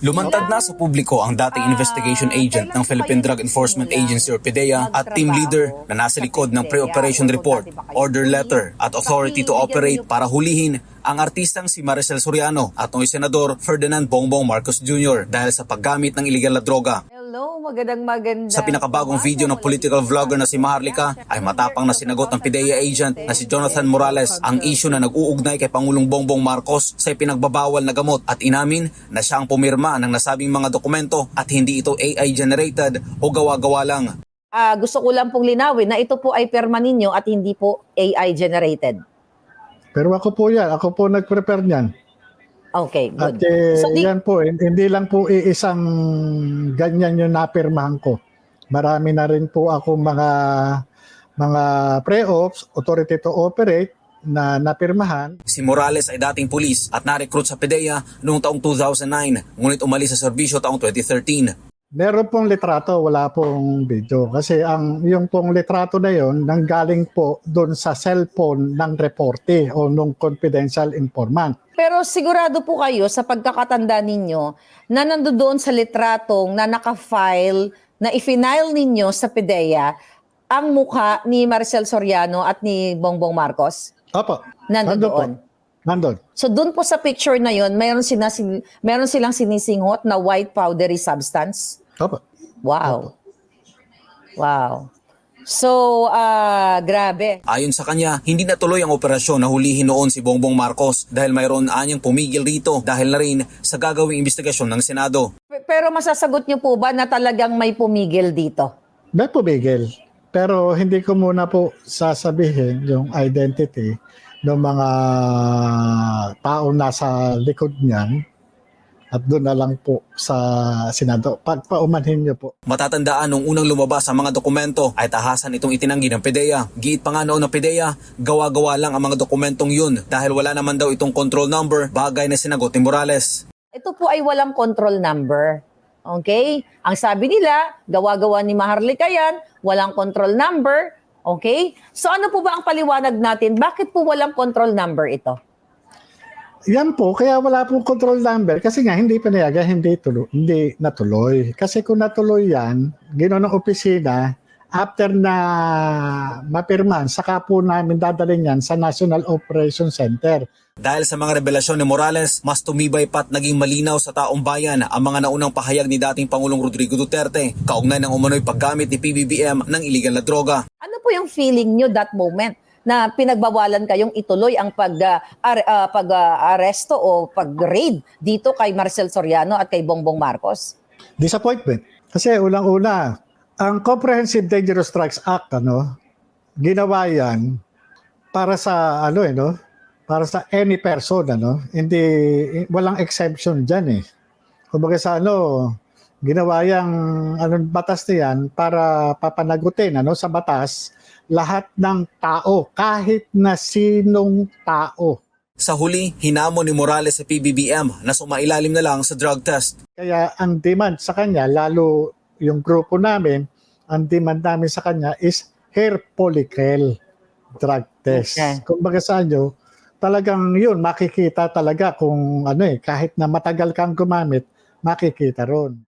Lumantad na sa publiko ang dating investigation agent ng Philippine Drug Enforcement Agency or PDEA at team leader na nasa likod ng pre-operation report, order letter at authority to operate para hulihin ang artistang si Maricel Soriano at ng senador Ferdinand Bongbong Marcos Jr. dahil sa paggamit ng iligal na droga. Hello, maganda. Sa pinakabagong video ng political vlogger na si Maharlika ay matapang na sinagot ng PDEA agent na si Jonathan Morales ang issue na nag-uugnay kay Pangulong Bongbong Marcos sa ipinagbabawal na gamot at inamin na siya ang pumirma ng nasabing mga dokumento at hindi ito AI generated o gawa-gawa lang. Gusto ko lang pong linawin na ito po ay perma ninyo at hindi po AI generated. Pero ako po yan. Ako po nag-prepare niyan. Okay, good. At yan po, hindi lang po iisang ganyan yung napirmahan ko. Marami na rin po ako mga pre-ops, authority to operate na napirmahan. Si Morales ay dating pulis at na-recruit sa PDEA noong taong 2009, ngunit umalis sa serbisyo taong 2013. Meron pong litrato, wala pong video. Kasi yung pong litrato na yon nanggaling po doon sa cellphone ng reporte o nung confidential informant. Pero sigurado po kayo sa pagkakatanda ninyo na nandoon sa litratong na naka-file, na i-file ninyo sa PDEA ang mukha ni Maricel Soriano at ni Bongbong Marcos? Opo. Nandoon. Nandun. So doon po sa picture na yon, meron silang sinisinghot na white powdery substance. Opo. Wow. Wow. So, grabe. Ayon sa kanya, hindi natuloy ang operasyon na hulihin noon si Bongbong Marcos dahil mayroon anyang pumigil rito dahil na rin sa gagawing investigasyon ng Senado. Pero masasagot niyo po ba na talagang may pumigil dito? May pumigil. Pero hindi ko muna po sasabihin yung identity ng mga tao nasa likod niyan. At doon na lang po sa Senado. Pagpaumanhin niyo po. Matatandaan nung unang lumabas ang mga dokumento ay tahasan itong itinanggi ng PDEA. Giit pa nga noon ng PDEA, gawa-gawa lang ang mga dokumentong yun dahil wala naman daw itong control number, bagay na sinagot ni Morales. Ito po ay walang control number. Okay? Ang sabi nila, gawa-gawa ni Maharlika yan, walang control number. Okay? So ano po ba ang paliwanag natin? Bakit po walang control number ito? Yan po, kaya wala pong control number kasi nga hindi pinayagan, hindi natuloy. Kasi kung natuloy yan, ginawa ng opisina, after na mapirman, saka po namin dadalhin yan sa National Operation Center. Dahil sa mga revelasyon ni Morales, mas tumibay pa't naging malinaw sa taong bayan ang mga naunang pahayag ni dating Pangulong Rodrigo Duterte, kaugnay ng umano'y paggamit ni PBBM ng iligal na droga. Ano po yung feeling nyo that moment na pinagbawalan kayong ituloy ang pag-aresto o pag-raid dito kay Maricel Soriano at kay Bongbong Marcos? Disappointment. Kasi unang-una, ang Comprehensive Dangerous Drugs Act, ginawa yan para sa, para sa any person, Hindi, walang exemption dyan Kumbaga sa ginawa yang batas na yan para papanagutin sa batas lahat ng tao, kahit na sinong tao. Sa huli, hinamon ni Morales sa PBBM na sumailalim na lang sa drug test. Kaya ang demand sa kanya, lalo yung grupo namin, ang demand namin sa kanya is hair follicle drug test. Okay. Kumbaga sa inyo, talagang yun, makikita talaga kung kahit na matagal kang gumamit, makikita ron.